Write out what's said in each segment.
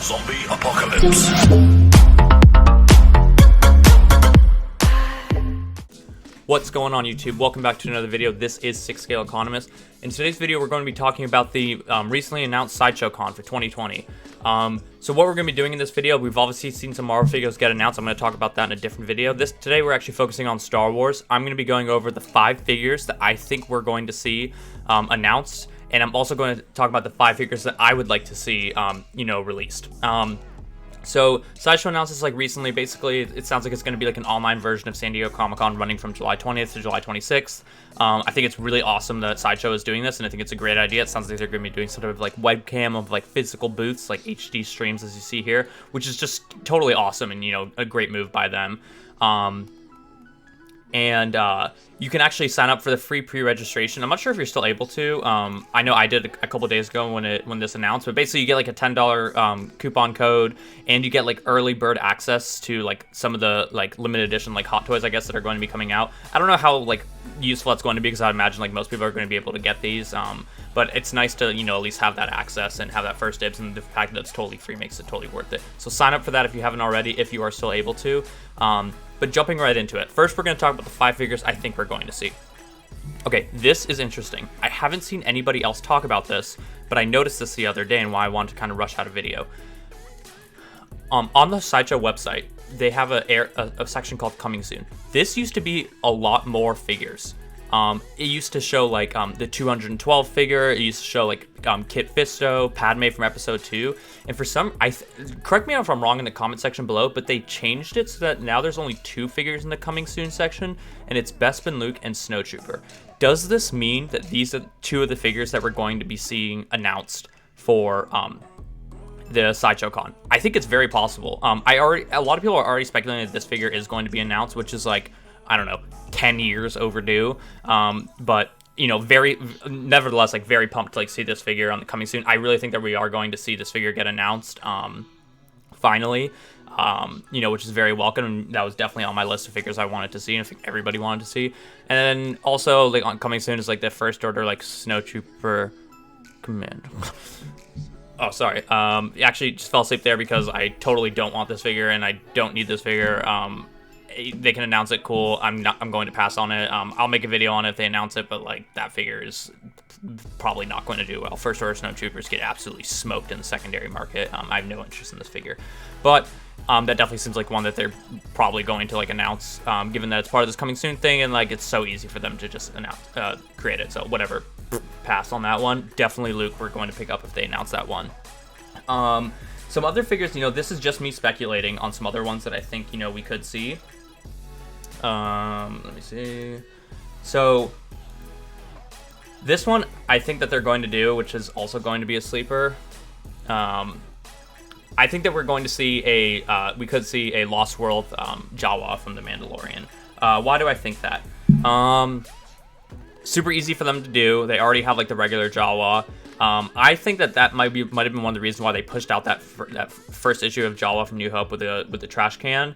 Zombie Apocalypse. What's going on, YouTube? Welcome back to another video. This is 6-Scale Economist. In today's video, we're going to be talking about the recently announced Sideshow Con for 2020. So what we're going to be doing in this video, we've obviously seen some Marvel figures get announced. I'm going to talk about that in a different video. Today, we're actually focusing on Star Wars. I'm going to be going over the 5 figures that I think we're going to see announced. And I'm also going to talk about the 5 figures that I would like to see, released. So Sideshow announced this recently. Basically, it sounds like it's going to be like an online version of San Diego Comic-Con running from July 20th to July 26th. I think it's really awesome that Sideshow is doing this, and I think it's a great idea. It sounds like they're going to be doing sort of like webcam of like physical booths, like HD streams as you see here, which is just totally awesome and, a great move by them. And you can actually sign up for the free pre-registration. I'm not sure if you're still able to. I know I did a couple days ago when this announced, but basically you get like a $10 coupon code, and you get like early bird access to like some of the like limited edition like Hot Toys, I guess, that are going to be coming out. I don't know how like useful that's going to be, because I imagine like most people are going to be able to get these. But it's nice to, at least have that access and have that first dibs, and the fact that it's totally free makes it totally worth it. So sign up for that if you haven't already, if you are still able to. But jumping right into it, first we're going to talk about the 5 figures I think we're going to see. Okay, this is interesting. I haven't seen anybody else talk about this, but I noticed this the other day and why I wanted to kind of rush out a video. On the Sideshow website, they have a section called Coming Soon. This used to be a lot more figures. It used to show like the 212 figure. It used to show like Kit Fisto, Padme from episode 2, and for some, correct me if I'm wrong in the comment section below, but they changed it so that now there's only 2 figures in the Coming Soon section, and it's Bespin Luke and Snowtrooper. Does this mean that these are 2 of the figures that we're going to be seeing announced for the Sideshow Con? I think it's very possible. A lot of people are already speculating that this figure is going to be announced, which is like, I don't know, 10 years overdue. But nevertheless, like very pumped to like see this figure on the Coming Soon. I really think that we are going to see this figure get announced finally, which is very welcome. And that was definitely on my list of figures I wanted to see, and I think everybody wanted to see. And then also like on Coming Soon is like the first order like Snowtrooper Command. Oh, sorry. Actually just fell asleep there because I totally don't want this figure and I don't need this figure. They can announce it, cool. I'm going to pass on it. I'll make a video on it if they announce it, but like that figure is probably not going to do well. First order Snowtroopers get absolutely smoked in the secondary market. I have no interest in this figure, but that definitely seems like one that they're probably going to like announce, given that it's part of this Coming Soon thing, and like it's so easy for them to just announce, create it. So whatever, pass on that one. Definitely Luke, we're going to pick up if they announce that one. Some other figures, this is just me speculating on some other ones that I think we could see. Let me see. So this one I think that they're going to do, which is also going to be a sleeper. I think that we're going to see we could see a Lost World Jawa from The Mandalorian. Why do I think that? Super easy for them to do. They already have like the regular Jawa. I think that might have been one of the reasons why they pushed out that first issue of Jawa from New Hope with the trash can.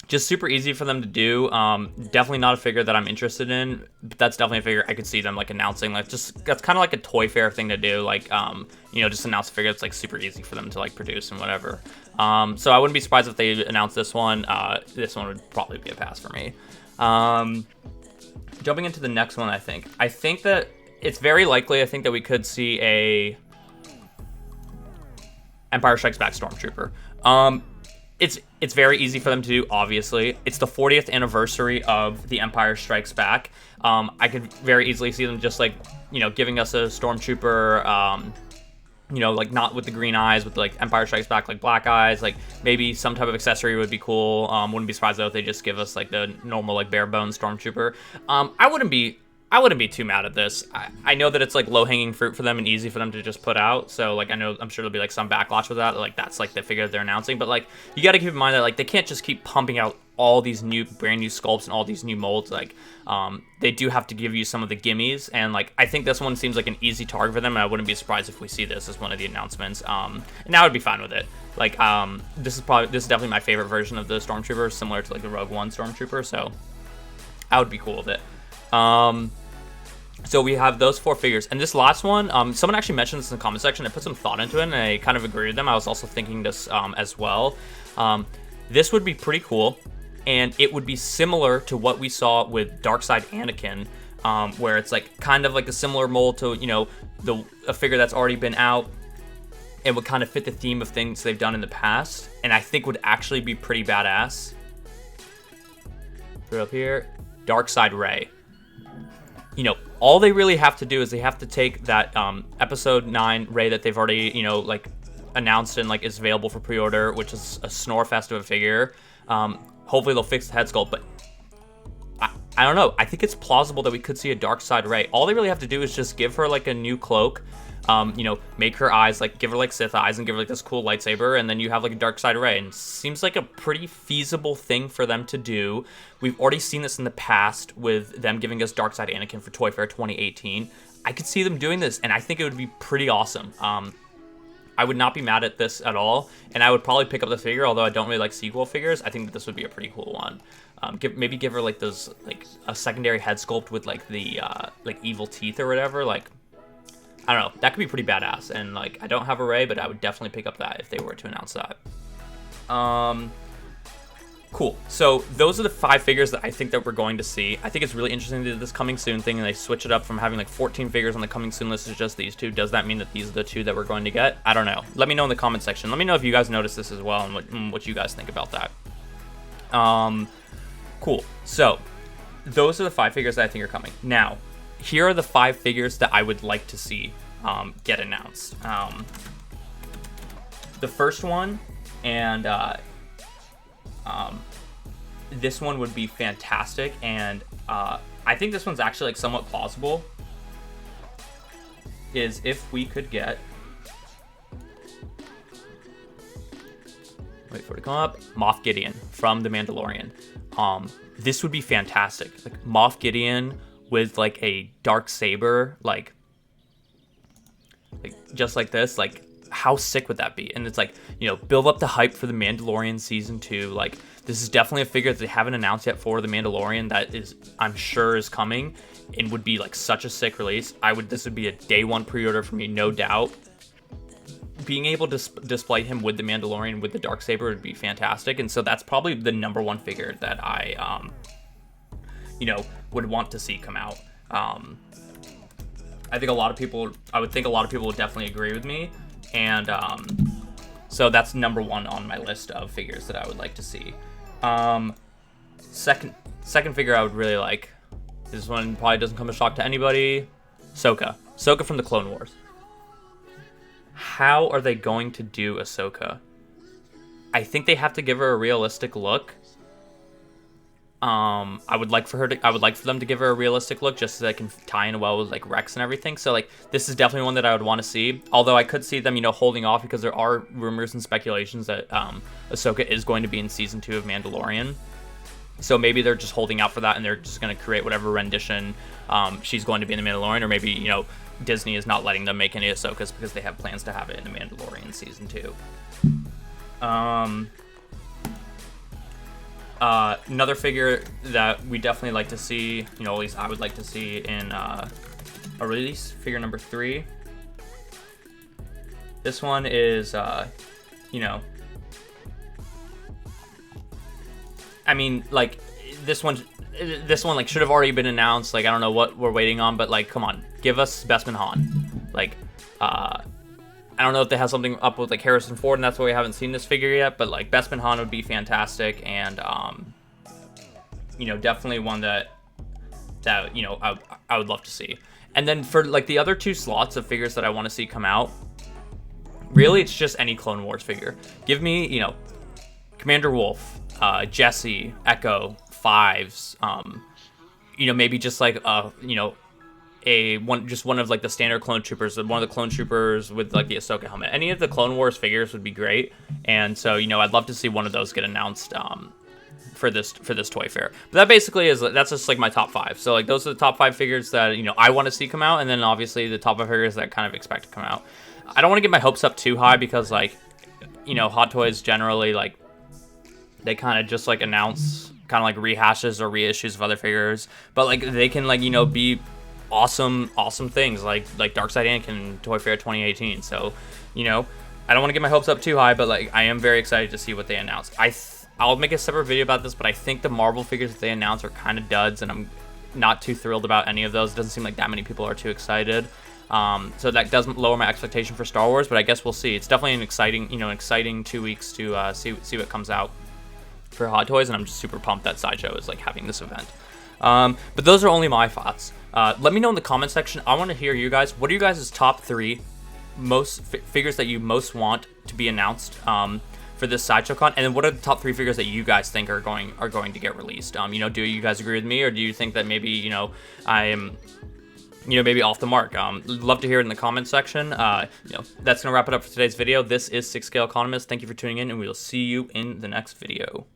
Just super easy for them to do. Definitely not a figure that I'm interested in, but that's definitely a figure I could see them like announcing. Like just that's kind of like a toy fair thing to do. Like just announce a figure that's like super easy for them to like produce and whatever. So I wouldn't be surprised if they announced this one. This one would probably be a pass for me. Jumping into the next one, I think that it's very likely. I think that we could see a Empire Strikes Back Stormtrooper. It's very easy for them to do, obviously. It's the 40th anniversary of The Empire Strikes Back. I could very easily see them just, like, giving us a Stormtrooper, like, not with the green eyes, with, like, Empire Strikes Back, like, black eyes. Like, maybe some type of accessory would be cool. Wouldn't be surprised, though, if they just give us, like, the normal, like, bare-bones Stormtrooper. I wouldn't be too mad at this. I know that it's like low-hanging fruit for them and easy for them to just put out. So like I'm sure there'll be like some backlash with that. Like that's like the figure that they're announcing. But like you got to keep in mind that like they can't just keep pumping out all these brand new sculpts and all these new molds. Like they do have to give you some of the gimmies. And like I think this one seems like an easy target for them. And I wouldn't be surprised if we see this as one of the announcements. And I would be fine with it. Like this is definitely my favorite version of the Stormtrooper, similar to like the Rogue One Stormtrooper. So I would be cool with it. So we have those 4 figures, and this last one, someone actually mentioned this in the comment section. I put some thought into it, and I kind of agree with them. I was also thinking this as well. This would be pretty cool, and it would be similar to what we saw with Darkseid Anakin, where it's like kind of like a similar mold to, you know, a figure that's already been out. It would kind of fit the theme of things they've done in the past, and I think would actually be pretty badass. Put it up here, Darkseid Rey. You know, all they really have to do is they have to take that episode 9 Rey that they've already, you know, like announced and like is available for pre-order, which is a snorefest of a figure. Hopefully they'll fix the head sculpt, but I don't know. I think it's plausible that we could see a Darkseid Rey. All they really have to do is just give her like a new cloak, you know, make her eyes, like give her like Sith eyes and give her like this cool lightsaber, and then you have like a Darkseid Rey. And seems like a pretty feasible thing for them to do. We've already seen this in the past with them giving us Darkseid Anakin for Toy Fair 2018. I could see them doing this, and I think it would be pretty awesome. I would not be mad at this at all, and I would probably pick up the figure, although I don't really like sequel figures. I think that this would be a pretty cool one. Maybe give her like those, like a secondary head sculpt with like the like evil teeth or whatever. Like, I don't know, that could be pretty badass. And like, I don't have a Rey, but I would definitely pick up that if they were to announce that. Cool. So those are the 5 figures that I think that we're going to see. I think it's really interesting to do this coming soon thing, and they switch it up from having like 14 figures on the coming soon list to just these 2. Does that mean that these are the 2 that we're going to get? I don't know. Let me know in the comment section. Let me know if you guys notice this as well, and what you guys think about that. Cool. So those are the 5 figures that I think are coming. Now, here are the 5 figures that I would like to see get announced. The first one, and this one would be fantastic, and I think this one's actually like somewhat plausible, is if we could get, wait for it to come up, Moff Gideon from The Mandalorian. This would be fantastic. Like Moff Gideon with like a dark saber, like just like this. Like, how sick would that be? And it's like, you know, build up the hype for The Mandalorian season 2. Like, this is definitely a figure that they haven't announced yet for The Mandalorian that is, I'm sure, is coming and would be like such a sick release. This would be a day 1 pre-order for me, no doubt. Being able to display him with The Mandalorian with the Darksaber would be fantastic, and so that's probably the number 1 figure that I, you know, would want to see come out. I think I would think a lot of people would definitely agree with me, and so that's number 1 on my list of figures that I would like to see. Second figure I would really like. This one probably doesn't come as a shock to anybody. Ahsoka from the Clone Wars. How are they going to do Ahsoka? I think they have to give her a realistic look. I would like for them to give her a realistic look, just so they can tie in well with like Rex and everything. So like, this is definitely one that I would want to see. Although I could see them, you know, holding off, because there are rumors and speculations that Ahsoka is going to be in season 2 of Mandalorian. So maybe they're just holding out for that, and they're just going to create whatever rendition she's going to be in The Mandalorian, or maybe, you know, Disney is not letting them make any Ahsokas because they have plans to have it in The Mandalorian season 2. Another figure that we definitely like to see, you know, at least I would like to see in a release, figure number 3. This one is, you know, I mean, like, this one like should have already been announced. Like, I don't know what we're waiting on, but like, come on, give us Bespin Han. Like, I don't know if they have something up with like Harrison Ford, and that's why we haven't seen this figure yet. But like, Bespin Han would be fantastic, and you know, definitely one that you know, I would love to see. And then for like the other 2 slots of figures that I want to see come out, really it's just any Clone Wars figure. Give me, you know, Commander Wolf, Jesse, Echo, Fives, you know, maybe just like you know, one of like the standard clone troopers, one of the clone troopers with like the Ahsoka helmet. Any of the Clone Wars figures would be great, and so, you know, I'd love to see one of those get announced for this toy fair. But that basically that's just like my top 5. So like, those are the top 5 figures that, you know, I want to see come out, and then obviously the top 5 figures that I kind of expect to come out. I don't want to get my hopes up too high, because like, you know, Hot Toys generally, like, they kind of just like announce kind of like rehashes or reissues of other figures, but like, they can, like, you know, be awesome things like Darkside Anakin Toy Fair 2018. So, you know, I don't want to get my hopes up too high, but like I am very excited to see what they announce. I'll make a separate video about this, but I think the Marvel figures that they announce are kind of duds, and I'm not too thrilled about any of those. It doesn't seem like that many people are too excited. So that doesn't lower my expectation for Star Wars, but I guess we'll see. It's definitely an exciting 2 weeks to see what comes out for Hot Toys, and I'm just super pumped that Sideshow is like having this event. But those are only my thoughts. Let me know in the comment section. I want to hear you guys. What are you guys' top 3 most figures that you most want to be announced for this Sideshow Con? And then what are the top 3 figures that you guys think are going to get released? You know, do you guys agree with me, or do you think that maybe, you know, I am, you know, maybe off the mark? Love to hear it in the comment section. You know, that's gonna wrap it up for today's video. This is 6 Scale Economist. Thank you for tuning in, and we will see you in the next video.